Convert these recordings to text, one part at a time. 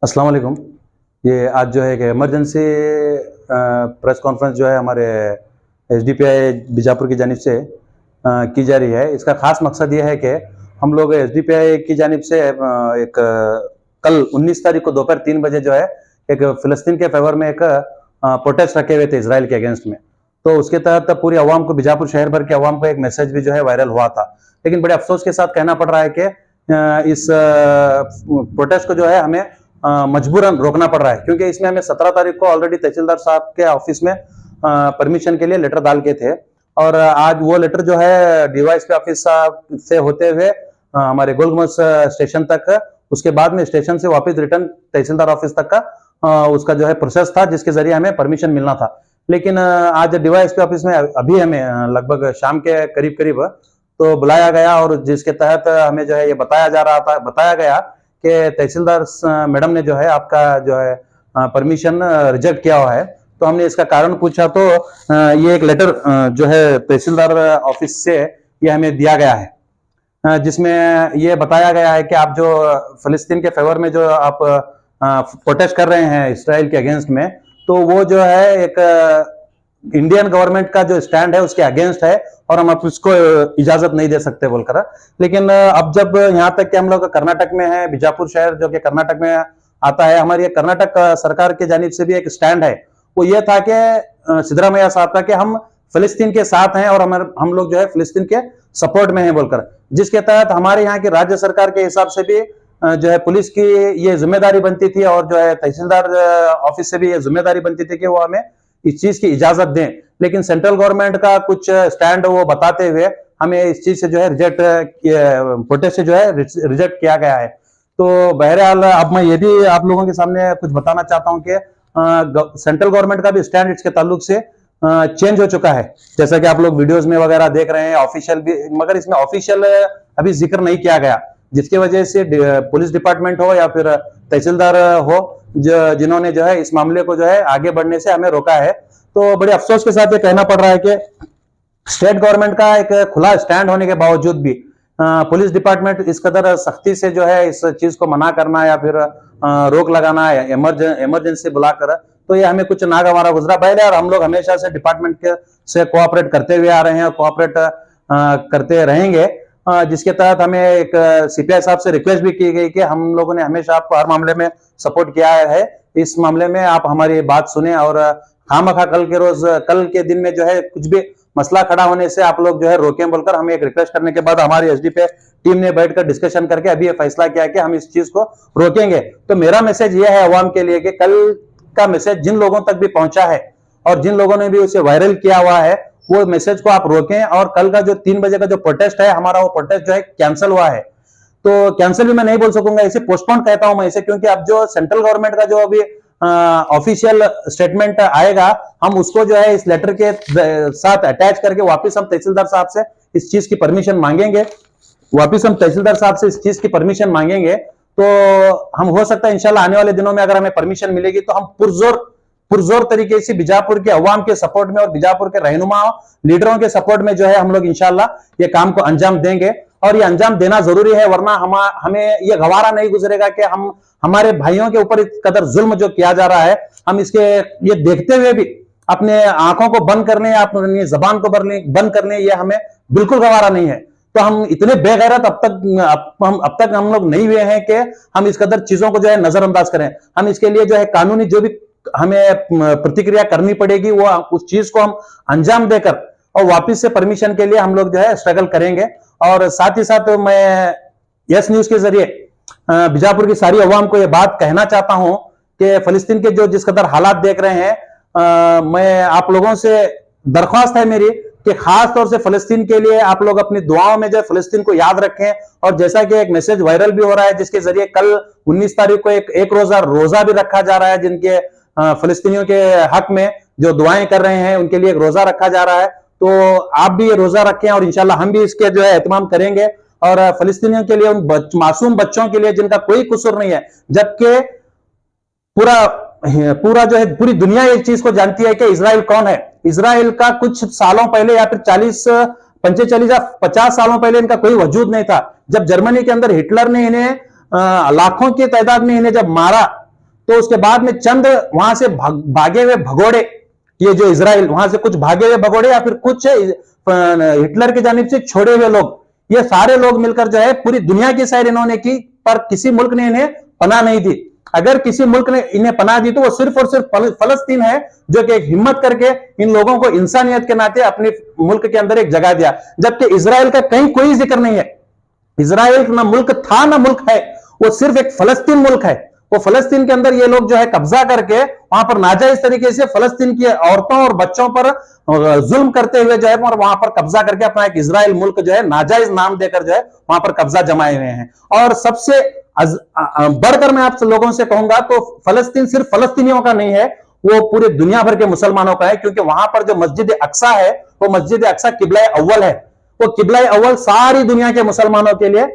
अस्सलाम वालेकुम। ये आज जो है कि इमरजेंसी प्रेस कॉन्फ्रेंस जो है हमारे एसडीपीआई बीजापुर की जानिब से की जा रही है। इसका खास मकसद ये है कि हम लोग एसडीपीआई की जानिब से एक कल 19 तारीख को दोपहर 3 बजे जो है एक फ़िलिस्तीन के फेवर में एक प्रोटेस्ट रखे हुए थे इजराइल के अगेंस्ट में। तो उसके तहत पूरी अवाम को, बीजापुर शहर भर के अवाम को एक मैसेज भी जो है वायरल हुआ था। लेकिन बड़े अफसोस के साथ कहना पड़ रहा है कि इस प्रोटेस्ट को जो है हमें मजबूरन रोकना पड़ रहा है, क्योंकि इसमें हमें 17 तारीख को ऑलरेडी तहसीलदार साहब के ऑफिस में परमिशन के लिए लेटर डाल के थे, और आज वो लेटर जो है डीवाईएसपी ऑफिस साहब से होते हुए हमारे गोलगुमस स्टेशन तक, उसके बाद में स्टेशन से वापस रिटर्न तहसीलदार ऑफिस तक का उसका जो है प्रोसेस था, जिसके जरिए हमें परमिशन मिलना था। लेकिन आज डीवाईएसपी ऑफिस में अभी हमें लगभग शाम के करीब करीब तो बुलाया गया, और जिसके तहत हमें जो है ये बताया गया कि तहसीलदार मैडम ने जो है आपका जो है परमिशन रिजेक्ट किया हुआ है। तो हमने इसका कारण पूछा तो ये एक लेटर जो है तहसीलदार ऑफिस से ये हमें दिया गया है, जिसमें ये बताया गया है कि आप जो फिलिस्तीन के फेवर में जो आप प्रोटेस्ट कर रहे हैं इसराइल के अगेंस्ट में, तो वो जो है एक इंडियन गवर्नमेंट का जो स्टैंड है उसके अगेंस्ट है, और हम अब उसको इजाजत नहीं दे सकते बोलकर। लेकिन अब जब यहाँ तक कि हम लोग कर्नाटक में है, बीजापुर शहर जो कि कर्नाटक में आता है, हमारी कर्नाटक सरकार के जानिब से भी एक स्टैंड है, वो ये था कि सिद्धरामैया साहब का कि हम फिलिस्तीन के साथ हैं और हम लोग जो है फिलिस्तीन के सपोर्ट में हैं बोलकर, जिसके तहत हमारे यहाँ की राज्य सरकार के हिसाब से भी जो है पुलिस की ये जिम्मेदारी बनती थी, और जो है तहसीलदार ऑफिस से भी ये जिम्मेदारी बनती थी कि वो हमें इस चीज की इजाजत दें। लेकिन सेंट्रल गवर्नमेंट का कुछ स्टैंड वो बताते हुए हमें इस चीज से जो है प्रोटेस्ट से जो है रिजेक्ट किया गया है। तो बहरहाल अब मैं ये भी आप लोगों के सामने कुछ बताना चाहता हूं कि सेंट्रल गवर्नमेंट का भी स्टैंड इसके ताल्लुक से चेंज हो चुका है, जैसा कि आप लोग वीडियोस में वगैरह देख रहे हैं, ऑफिशियल भी, मगर इसमें ऑफिशियल अभी जिक्र नहीं किया गया, जिसकी वजह से पुलिस डिपार्टमेंट हो या फिर तहसीलदार हो जिन्होंने जो है इस मामले को जो है आगे बढ़ने से हमें रोका है। तो बड़े अफसोस के साथ ये कहना पड़ रहा है कि स्टेट गवर्नमेंट का एक खुला स्टैंड होने के बावजूद भी पुलिस डिपार्टमेंट इस कदर सख्ती से जो है इस चीज को मना करना या फिर रोक लगाना है इमरजेंसी बुलाकर, तो ये हमें कुछ नागवारा गुजरा पहले, और हम लोग हमेशा से डिपार्टमेंट के से कोऑपरेट करते हुए आ रहे हैं और कोऑपरेट करते रहेंगे, जिसके तहत हमें एक सीपीआई साहब से रिक्वेस्ट भी की गई कि हम लोगों ने हमेशा आपको हर मामले में सपोर्ट किया है, इस मामले में आप हमारी बात सुने, और खामखा कल के दिन में जो है कुछ भी मसला खड़ा होने से आप लोग जो है रोकें बोलकर हमें एक रिक्वेस्ट करने के बाद हमारी एसडीपीआई टीम ने बैठकर डिस्कशन करके अभी ये फैसला किया कि हम इस चीज को रोकेंगे। तो मेरा मैसेज ये है अवाम के लिए कि कल का मैसेज जिन लोगों तक भी पहुंचा है और जिन लोगों ने भी उसे वायरल किया हुआ है, वो मैसेज को आप रोकें, और कल का जो 3 बजे का जो प्रोटेस्ट है हमारा, वो प्रोटेस्ट जो है कैंसिल हुआ है। तो कैंसिल भी मैं नहीं बोल सकूंगा, इसे पोस्टपोन कहता हूं मैं इसे, क्योंकि अब जो सेंट्रल गवर्नमेंट का जो अभी ऑफिशियल स्टेटमेंट आएगा, हम उसको जो है इस लेटर के साथ अटैच करके वापस हम तहसीलदार साहब से इस चीज की परमिशन मांगेंगे, तो हम हो सकता है इंशाल्लाह आने वाले दिनों में अगर हमें परमिशन मिलेगी तो हम पुरजोर तरीके से बीजापुर के अवाम के सपोर्ट में और बीजापुर के रहनुमा लीडरों के सपोर्ट में जो है हम लोग इंशाल्लाह ये काम को अंजाम देंगे, और ये अंजाम देना जरूरी है, वरना हमें ये गवारा नहीं गुजरेगा कि हम हमारे भाइयों के ऊपर इस कदर जुल्म जो किया जा रहा है, हम इसके ये देखते हुए भी अपने आंखों को बंद करने या अपनी जबान को बंद करने, ये हमें बिल्कुल गवारा नहीं है। तो हम इतने बेगैरत अब तक हम लोग नहीं हुए हैं कि हम इस कदर चीजों को जो है नजरअंदाज करें। हम इसके लिए जो है कानूनी जो भी हमें प्रतिक्रिया करनी पड़ेगी, वो उस चीज को हम अंजाम देकर और वापस से परमिशन के लिए हम लोग जो है स्ट्रगल करेंगे। और साथ ही साथ मैं यस न्यूज के जरिए बीजापुर की सारी अवाम को यह बात कहना चाहता हूं कि फिलिस्तीन के जो जिस कदर हालात देख रहे हैं, मैं आप लोगों से दरख्वास्त है मेरी कि खास तौर से फिलिस्तीन के लिए आप लोग अपनी दुआओं में जो फिलिस्तीन को याद रखें। और जैसा कि एक मैसेज वायरल भी हो रहा है, जिसके जरिए कल 19 तारीख को एक रोजा भी रखा जा रहा है, जिनके फिलिस्तीनियों के हक में जो दुआएं कर रहे हैं उनके लिए एक रोजा रखा जा रहा है। तो आप भी ये रोजा रखें, और इंशाल्लाह हम भी इसके जो है एहतमाम करेंगे, और फिलिस्तीनियों के लिए, उन मासूम बच्चों के लिए जिनका कोई कसूर नहीं है, जबकि पूरा जो है पूरी दुनिया एक चीज को जानती है कि इजराइल कौन है। इजराइल का कुछ सालों पहले या फिर 45 या 50 सालों पहले इनका कोई वजूद नहीं था। जब जर्मनी के अंदर हिटलर ने इन्हें लाखों की तादाद में इन्हें जब मारा, तो उसके बाद में चंद वहां से भागे हुए भगोड़े, ये जो इजराइल, वहां से कुछ भागे हुए भगोड़े या फिर कुछ हिटलर की जानिब से छोड़े हुए लोग, ये सारे लोग मिलकर जो है पूरी दुनिया की सैर इन्होंने की, पर किसी मुल्क ने इन्हें पनाह नहीं दी। अगर किसी मुल्क ने इन्हें पनाह दी तो वो सिर्फ और सिर्फ फलस्तीन है, जो कि एक हिम्मत करके इन लोगों को इंसानियत के नाते अपने मुल्क के अंदर एक जगह दिया, जबकि इजराइल का कहीं कोई जिक्र नहीं है। इजराइल ना मुल्क था ना मुल्क है, वो सिर्फ एक फलस्तीन मुल्क है। वो फलस्तीन के अंदर ये लोग जो है कब्जा करके वहां पर नाजायज तरीके से फलस्तीन की औरतों और बच्चों पर जुल्म करते हुए जो है वहां पर कब्जा करके अपना एक इजराइल मुल्क जो है नाजायज नाम देकर जो है वहां पर कब्जा जमाए हुए हैं। और सबसे बढ़कर मैं आप लोगों से कहूंगा तो फलस्तीन सिर्फ फलस्तीनियों का नहीं है, वो पूरे दुनिया भर के मुसलमानों का है, क्योंकि वहां पर जो मस्जिद अक्सा है वो मस्जिद अक्सा किबला अव्वल है। वो किबला अव्वल सारी दुनिया के मुसलमानों के लिए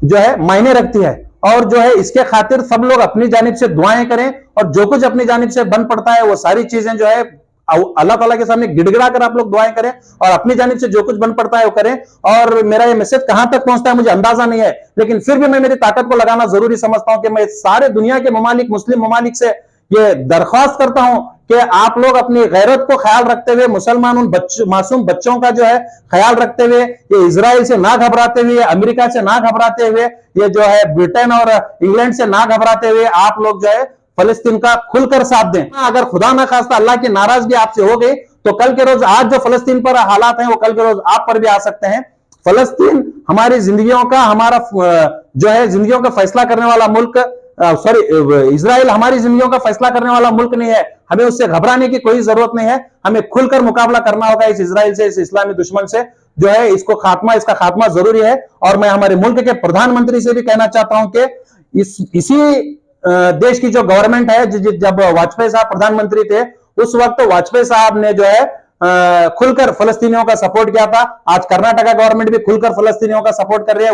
जो है मायने रखती है। और जो है इसके खातिर सब लोग अपनी जानिब से दुआएं करें, और जो कुछ अपनी जानिब से बन पड़ता है वो सारी चीजें जो है अल्लाह ताला के सामने गिड़गिड़ा कर आप लोग दुआएं करें, और अपनी जानिब से जो कुछ बन पड़ता है वो करें। और मेरा ये मैसेज कहां तक पहुंचता है मुझे अंदाजा नहीं है, लेकिन फिर भी मैं मेरी ताकत को लगाना जरूरी समझता हूं कि मैं सारे दुनिया के ममालिक, मुस्लिम ममालिक से ये दरख्वास्त करता हूं कि आप लोग अपनी गैरत को ख्याल रखते हुए, मुसलमान उन मासूम बच्चों का जो है ख्याल रखते हुए, ये इजराइल से ना घबराते हुए, अमेरिका से ना घबराते हुए, ये जो है ब्रिटेन और इंग्लैंड से ना घबराते हुए आप लोग जो है फलस्तीन का खुलकर साथ दें। अगर खुदा ना खास्ता अल्लाह की नाराजगी आपसे हो गई तो कल के रोज आज जो फलस्तीन पर हालात हैं वो कल के रोज आप पर भी आ सकते हैं। फलस्तीन हमारी जिंदगियों का, हमारा जो है जिंदगियों का फैसला करने वाला मुल्क, इजराइल हमारी जिंदगियों का फैसला करने वाला मुल्क नहीं है। हमें उससे घबराने की कोई जरूरत नहीं है, हमें खुलकर मुकाबला करना होगा इस इजराइल से, इस इस्लामी दुश्मन से जो है। इसका खात्मा जरूरी है। और मैं हमारे मुल्क के प्रधानमंत्री से भी कहना चाहता हूं कि इसी देश की जो गवर्नमेंट है, जब वाजपेयी साहब प्रधानमंत्री थे उस वक्त वाजपेयी साहब ने जो है खुलकर फलस्तीनियों का सपोर्ट किया था। आज कर्नाटका गवर्नमेंट भी खुलकर फलस्तीनियों का सपोर्ट कर रही है।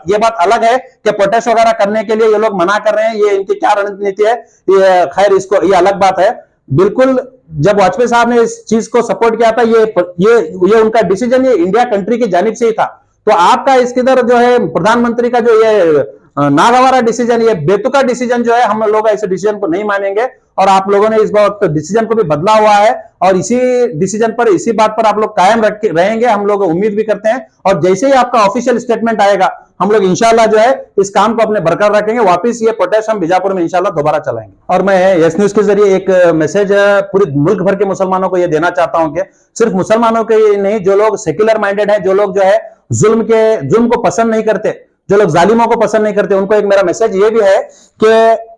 ये बात अलग है कि प्रोटेस्ट वगैरह करने के लिए ये लोग मना कर रहे हैं, ये इनकी क्या रणनीति है, ये खैर ये अलग बात है। बिल्कुल जब वाजपेयी साहब ने इस चीज को सपोर्ट किया था, ये उनका डिसीजन ये इंडिया कंट्री की जानिब से ही था। तो आपका इसके इधर जो है प्रधानमंत्री का जो ये नागवारा डिसीजन, ये बेतुका डिसीजन जो है, हम लोग ऐसे डिसीजन को नहीं मानेंगे। और आप लोगों ने इस वक्त डिसीजन को भी बदला हुआ है, और इसी डिसीजन पर, इसी बात पर आप लोग कायम रहेंगे, हम लोग उम्मीद भी करते हैं। और जैसे ही आपका ऑफिशियल स्टेटमेंट आएगा हम लोग इंशाल्लाह जो है इस काम को अपने बरकरार रखेंगे। वापिस ये प्रोटेस्ट हम बीजापुर में इंशाल्लाह दोबारा चलाएंगे। और मैं यस न्यूज के जरिए एक मैसेज पूरे मुल्क भर के मुसलमानों को यह देना चाहता हूं कि सिर्फ मुसलमानों के नहीं, जो लोग सेक्युलर माइंडेड हैं, जो लोग जो है जुल्म को पसंद नहीं करते, जो लोग जालिमों को पसंद नहीं करते, उनको एक मेरा मैसेज ये भी है कि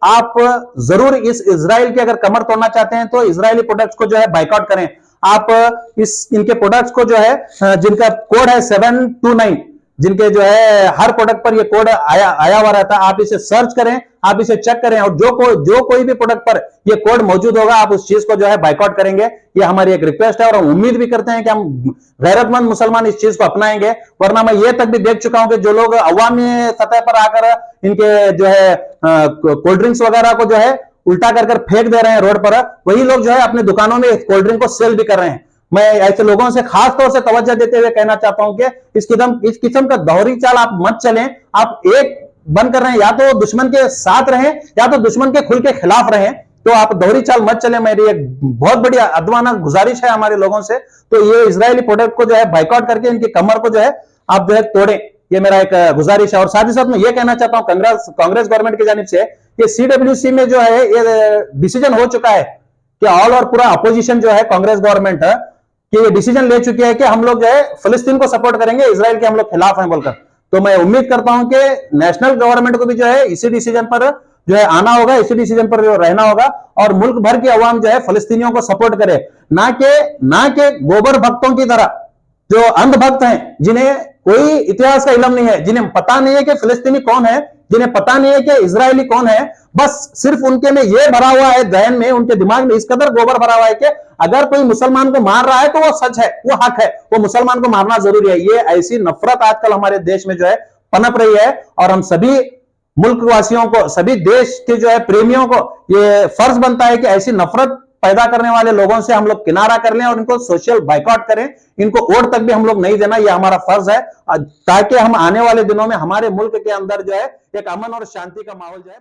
आप जरूर इस इजराइल की अगर कमर तोड़ना चाहते हैं तो इजरायली प्रोडक्ट्स को जो है बाइकआउट करें। आप इनके प्रोडक्ट्स को जो है जिनका कोड है 729, जिनके जो है हर प्रोडक्ट पर ये कोड आया हुआ रहता है, आप इसे सर्च करें, आप इसे चेक करें, और जो कोई भी प्रोडक्ट पर ये कोड मौजूद होगा आप उस चीज को जो है बाइकआउट करेंगे। ये हमारी एक रिक्वेस्ट है, और हम उम्मीद भी करते हैं कि हम गैरतमंद मुसलमान इस चीज को अपनाएंगे। वरना मैं ये तक भी देख चुका हूं कि जो लोग अवामी सतह पर आकर इनके जो है कोल्ड ड्रिंक्स वगैरह को जो है उल्टा कर फेंक दे रहे हैं रोड पर, वही लोग जो है अपने दुकानों में कोल्ड ड्रिंक को सेल भी कर रहे हैं। मैं ऐसे लोगों से खास तौर से तवज्जो देते हुए कहना चाहता हूं कि इस किस्म का दोहरी चाल आप मत चलें। आप एक बन कर रहे हैं, या तो दुश्मन के साथ रहें या तो दुश्मन के खुल के खिलाफ रहें, तो आप दोहरी चाल मत चलें। मेरी एक बहुत बड़ी अदवाना गुजारिश है हमारे लोगों से, तो ये इजरायली प्रोडक्ट को जो है बाइकआउट करके इनकी कमर को जो है आप जो है तोड़ें, ये मेरा एक गुजारिश है। और साथ ही साथ मैं ये कहना चाहता हूं कांग्रेस गवर्नमेंट की जानिब से, ये CWC में जो है ये डिसीजन हो चुका है कि ऑल और पूरा अपोजिशन जो है कांग्रेस गवर्नमेंट है कि ये डिसीजन ले चुकी है कि हम लोग जो है फिलिस्तीन को सपोर्ट करेंगे, इजराइल के हम लोग खिलाफ हैं बोलकर। तो मैं उम्मीद करता हूं कि नेशनल गवर्नमेंट को भी जो है इसी डिसीजन पर जो है आना होगा, इसी डिसीजन पर जो रहना होगा, और मुल्क भर की अवाम जो है फिलिस्तीनियों को सपोर्ट करे, ना के गोबर भक्तों की तरह जो अंधभक्त हैं, जिन्हें कोई इतिहास का इल्म नहीं है, जिन्हें पता नहीं है कि फिलिस्तीनी कौन है, जिन्हें पता नहीं है कि इजरायली कौन है। बस सिर्फ उनके में यह भरा हुआ है, जहन में, उनके दिमाग में इस कदर गोबर भरा हुआ है कि अगर कोई मुसलमान को मार रहा है तो वो सच है, वो हक है, वो मुसलमान को मारना जरूरी है। ये ऐसी नफरत आजकल हमारे देश में जो है पनप रही है, और हम सभी मुल्क वासियों को, सभी देश के जो है प्रेमियों को ये फर्ज बनता है कि ऐसी नफरत पैदा करने वाले लोगों से हम लोग किनारा कर लें और इनको सोशल बाइकआउट करें। इनको वोट तक भी हम लोग नहीं देना, ये हमारा फर्ज है, ताकि हम आने वाले दिनों में हमारे मुल्क के अंदर जो है एक अमन और शांति का माहौल जो है